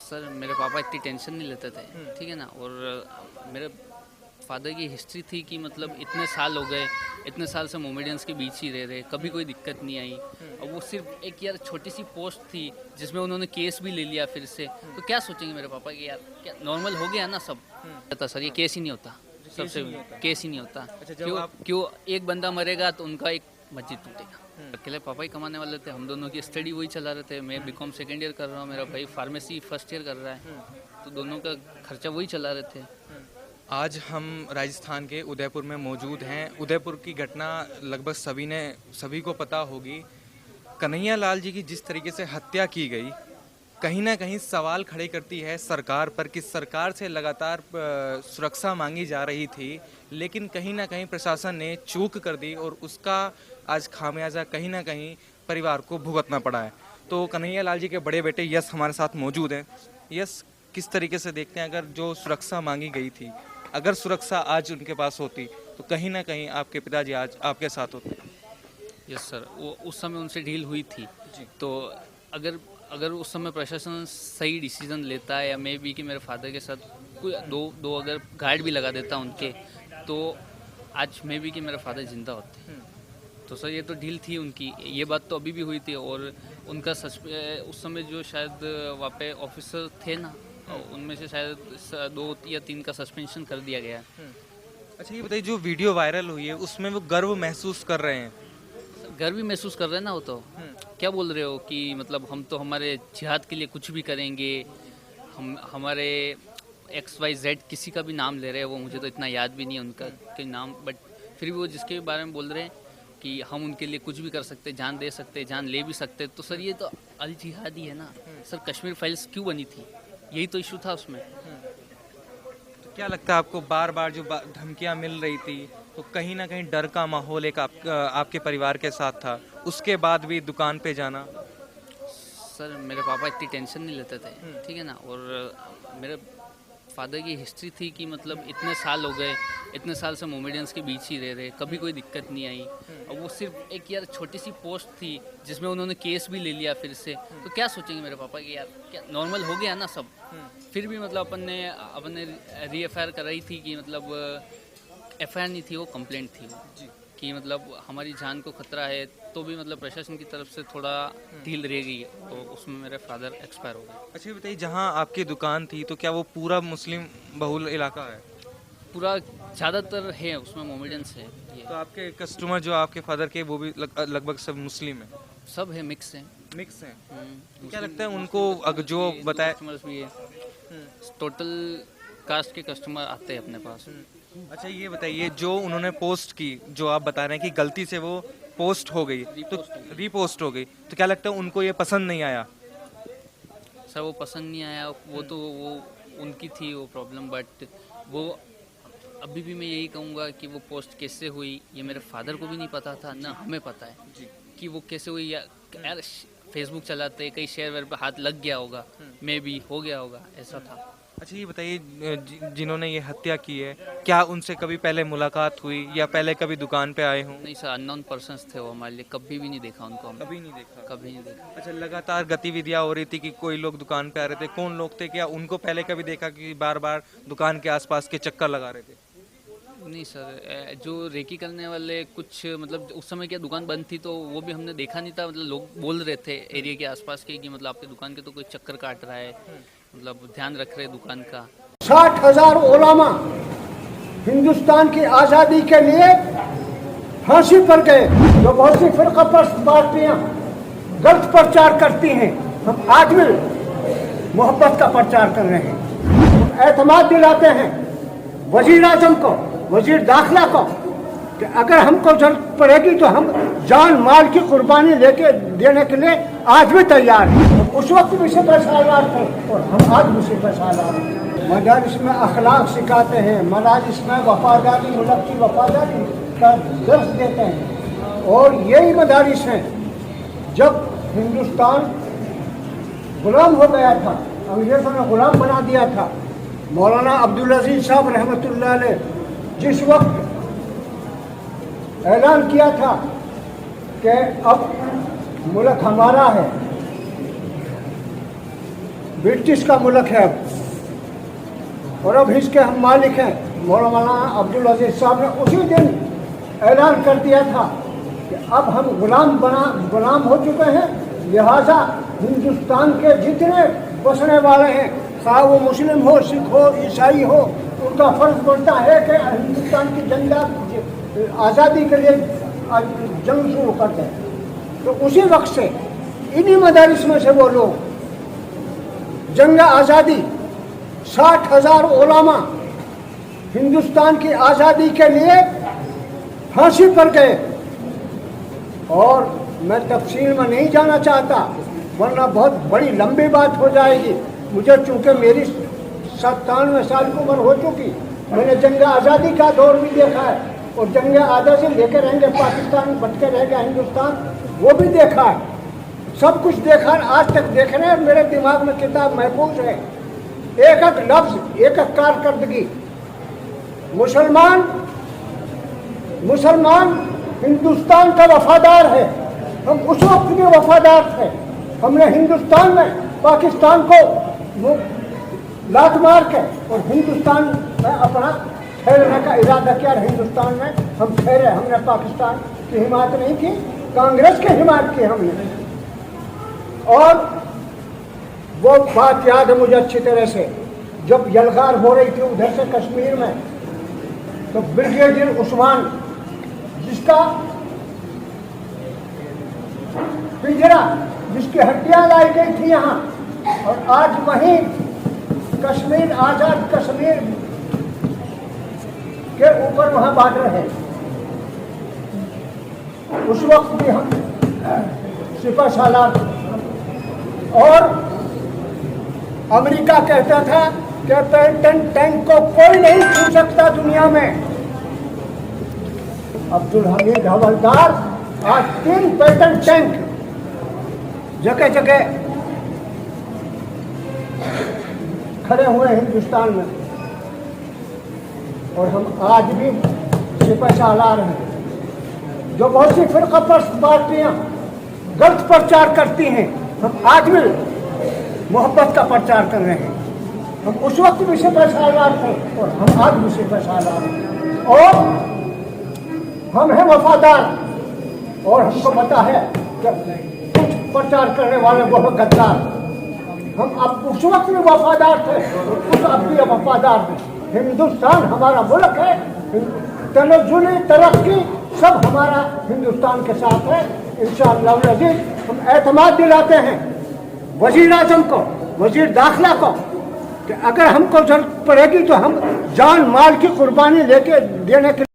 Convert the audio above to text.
Sir मेरे पापा इतनी टेंशन नहीं लेते थे, ठीक है ना। और मेरे फादर की हिस्ट्री थी कि मतलब इतने साल हो गए, इतने साल से मोमेडियंस के बीच ही रह रहे, कभी कोई दिक्कत नहीं आई। अब वो सिर्फ एक यार छोटी सी पोस्ट थी जिसमें उन्होंने केस भी ले लिया फिर से, तो क्या सोचेंगे मेरे पापा कि यार क्या नॉर्मल हो गया ना सब। पता सर ये केस ही नहीं होता, सबसे केस ही नहीं होता। अच्छा, जब क्यों आप क्यों एक बंदा मरेगा तो उनका एक मस्जिद टूटेगा। अकेले पापा ही कमाने वाले थे, हम दोनों की स्टडी वही चला रहे थे। मैं बीकॉम सेकेंड ईयर कर रहा हूँ, मेरा भाई फार्मेसी फर्स्ट ईयर कर रहा है, तो दोनों का खर्चा वही चला रहे थे। आज हम राजस्थान के उदयपुर में मौजूद हैं। उदयपुर की घटना लगभग सभी को पता होगी। कन्हैया लाल जी की जिस तरीके से हत्या की गई, कहीं ना कहीं सवाल खड़े करती है सरकार पर कि सरकार से लगातार सुरक्षा मांगी जा रही थी, लेकिन कहीं ना कहीं प्रशासन ने चूक कर दी और उसका आज खामियाजा कहीं ना कहीं परिवार को भुगतना पड़ा है। तो कन्हैया लाल जी के बड़े बेटे यश हमारे साथ मौजूद हैं। यश, किस तरीके से देखते हैं, अगर जो सुरक्षा मांगी गई थी, अगर सुरक्षा आज उनके पास होती तो कहीं ना कहीं आपके पिताजी आज आपके साथ होते? यस सर, वो उस समय उनसे डील हुई थी जी। तो अगर अगर उस समय प्रशासन सही डिसीजन लेता है, या मे बी कि मेरे फादर के साथ कोई दो अगर गार्ड भी लगा देता उनके, तो आज मे बी कि मेरे फादर जिंदा होते। तो सर ये तो डील थी उनकी, ये बात तो अभी भी हुई थी। और उनका उस समय जो शायद वहाँ पे ऑफिसर थे ना, उनमें से शायद 2 या 3 का सस्पेंशन कर दिया गया। अच्छा, ये बताइए, जो वीडियो वायरल हुई है उसमें वो गर्व महसूस कर रहे हैं? गर्व भी महसूस कर रहे हैं ना वो तो। क्या बोल रहे हो कि मतलब हम तो हमारे जिहाद के लिए कुछ भी करेंगे, हम हमारे XYZ किसी का भी नाम ले रहे हैं, वो मुझे तो इतना याद भी नहीं है उनका के नाम, बट फिर भी वो जिसके बारे में बोल रहे हैं कि हम उनके लिए कुछ भी कर सकते, जान दे सकते, जान ले भी सकते, तो सर ये तो अल जिहाद ही है ना। सर कश्मीर फाइल्स क्यों बनी थी, यही तो इशू था उसमें। तो क्या लगता है आपको, बार बार जो धमकियां मिल रही थी, तो कहीं ना कहीं डर का माहौल एक आपके परिवार के साथ था, उसके बाद भी दुकान पे जाना? सर मेरे पापा इतनी टेंशन नहीं लेते थे, ठीक है ना। और मेरे फादर की हिस्ट्री थी कि मतलब इतने साल हो गए, इतने साल से मोमेडियंस के बीच ही रह रहे, कभी कोई दिक्कत नहीं आई। और वो सिर्फ एक यार छोटी सी पोस्ट थी जिसमें उन्होंने केस भी ले लिया फिर से, तो क्या सोचेंगे मेरे पापा कि यार क्या नॉर्मल हो गया ना सब। फिर भी मतलब अपन ने री-FIR कराई थी कि मतलब FIR नहीं थी, वो कंप्लेंट थी वो, कि मतलब हमारी जान को खतरा है, तो भी मतलब प्रशासन की तरफ से थोड़ा ढील रह गई, तो उसमें मेरे फादर एक्सपायर हो गए। अच्छा, ये बताइए, जहाँ आपकी दुकान थी तो क्या वो पूरा मुस्लिम बहुल इलाका है? पूरा ज़्यादातर है उसमें मोमेडियंस है ये, तो आपके कस्टमर जो आपके फादर के, वो भी लगभग सब मुस्लिम है? सब है, मिक्स है। मिक्स है। क्या लगता है उनको, जो बताया? कस्टमर्स भी है, टोटल कास्ट के कस्टमर आते हैं अपने पास। अच्छा, ये बताइए, जो उन्होंने पोस्ट की, जो आप बता रहे हैं कि गलती से वो पोस्ट हो गई, तो रीपोस्ट हो गई, तो क्या लगता है उनको ये पसंद नहीं आया? सर वो पसंद नहीं आया, वो तो वो उनकी थी वो प्रॉब्लम, बट वो अभी भी मैं यही कहूँगा कि वो पोस्ट कैसे हुई ये मेरे फादर को भी नहीं पता था, ना हमें पता है कि वो कैसे हुई। यार फेसबुक चलाते कहीं शेयर वेयर पे हाथ लग गया होगा, मे बी हो गया होगा, ऐसा था। अच्छा, ये बताइए, जिन्होंने ये हत्या की है, क्या उनसे कभी पहले मुलाकात हुई या पहले कभी दुकान पे आए हों? नहीं सर, अननोन पर्सन्स थे वो हमारे लिए, कभी भी नहीं देखा उनको हमने, कभी नहीं देखा? कभी नहीं देखा। अच्छा, लगातार गतिविधियां हो रही थी कि कोई लोग दुकान पे आ रहे थे, कौन लोग थे, क्या उनको पहले कभी देखा कि बार बार दुकान के आसपास के चक्कर लगा रहे थे? नहीं सर, जो रेकी करने वाले कुछ मतलब उस समय क्या दुकान बंद थी, तो वो भी हमने देखा नहीं था। मतलब लोग बोल रहे थे एरिया के आसपास के कि मतलब आपके दुकान के तो कोई चक्कर काट रहा है, मतलब ध्यान रख रहे दुकान का। 60,000 उलमा हिंदुस्तान की आज़ादी के लिए फांसी पर गए। जो बहुत सी फिरकापरस्त पार्टियां गलत प्रचार करती हैं, हम आज भी मोहब्बत का प्रचार कर रहे हैं। एतमाद दिलाते हैं वजीर आजम को, वजीर दाखिला को, कि अगर हमको जरूरत पड़ेगी तो हम जान माल की कुर्बानी लेके देने के लिए आज भी तैयार हैं। उस वक्त भी सिपह सालार थे और हम आज भी सिपह सालार हैं। मदारिस में अखलाक सिखाते हैं, मदारिस में वफादारी, मुल्क की वफादारी का दर्स देते हैं। और यही मदारिस हैं, जब हिंदुस्तान गुलाम हो गया था, अंग्रेज़ों ने गुलाम बना दिया था, मौलाना अब्दुल अजीज साहब रहमतुल्लाह अलैह जिस वक्त ऐलान किया था कि अब मुल्क हमारा है, ब्रिटिश का मुल्क है और अब इसके हम मालिक हैं। मौलाना अब्दुल अजीज साहब ने उसी दिन ऐलान कर दिया था कि अब हम गुलाम हो चुके हैं, लिहाजा हिंदुस्तान के जितने बसने वाले हैं, चाहे वो मुस्लिम हो, सिख हो, ईसाई हो, उनका फर्ज बनता है कि हिंदुस्तान की जनता आज़ादी के लिए जंग शुरू कर दें। तो उसी वक्त से इन्हीं मदारिस में से वो लोग जंग आज़ादी 60,000 उलमा हिंदुस्तान की आज़ादी के लिए फांसी पर गए। और मैं तफसील में नहीं जाना चाहता वरना बहुत बड़ी लंबी बात हो जाएगी। मुझे चूँकि मेरी 97 साल की उम्र हो चुकी, मैंने जंग आज़ादी का दौर भी देखा है और जंग आज़ादी से लेकर रहेंगे पाकिस्तान भटके रहेगा हिंदुस्तान, वो भी देखा है, सब कुछ देखा है, आज तक देख रहे हैं। मेरे दिमाग में किताब महफूज है, एक एक लफ्ज़, एक एक कारकर्दगी। मुसलमान हिंदुस्तान का वफादार है, हम उस वक्त भी वफादार थे। हमने हिंदुस्तान में पाकिस्तान को लात मार के और हिंदुस्तान में अपना ठहरने का इरादा किया। हिंदुस्तान में हम ठहरे, हमने पाकिस्तान की हिमायत नहीं की, कांग्रेस की हिमायत की हमने। और वो बात याद है मुझे अच्छी तरह से, जब यलगार हो रही थी उधर से कश्मीर में, तो ब्रिगेडियर उस्मान जिसका पिंजरा, जिसकी हड्डियां लाई गई थी यहाँ, और आज वहीं कश्मीर, आज़ाद कश्मीर के ऊपर वहाँ बॉर्डर है। उस वक्त भी हम सिपह सालार, और अमेरिका कहता था कि पेटेंट टैंक को कोई नहीं छू सकता दुनिया में। अब्दुल हमीद हवलदार आज 3 पेटेंट टैंक जगह जगह खड़े हुए हिंदुस्तान में, और हम आज भी सिपह सालार हैं। जो बहुत सी फिरकापरस्त पार्टियां गलत प्रचार करती हैं, हम आज भी मोहब्बत का प्रचार कर रहे हैं। हम उस वक्त भी सिपह सालार थे और हम आज भी सिपह सालार हैं, और हम हैं वफादार। और हमको पता है कि कुछ प्रचार करने वाले वो है गद्दार। हम अब उस वक्त भी वफादार थे, उस अब भी वफादार हैं। हिंदुस्तान हमारा मुल्क है, तनज़्ज़ुल तरक्की सब हमारा हिंदुस्तान के साथ है। इंशाअल्लाह अज़ीज़ हम एतमाद दिलाते हैं वज़ीर आज़म को, वज़ीर दाखिला को, कि अगर हमको जरूरत पड़ेगी तो हम जान माल की कुर्बानी लेके देने के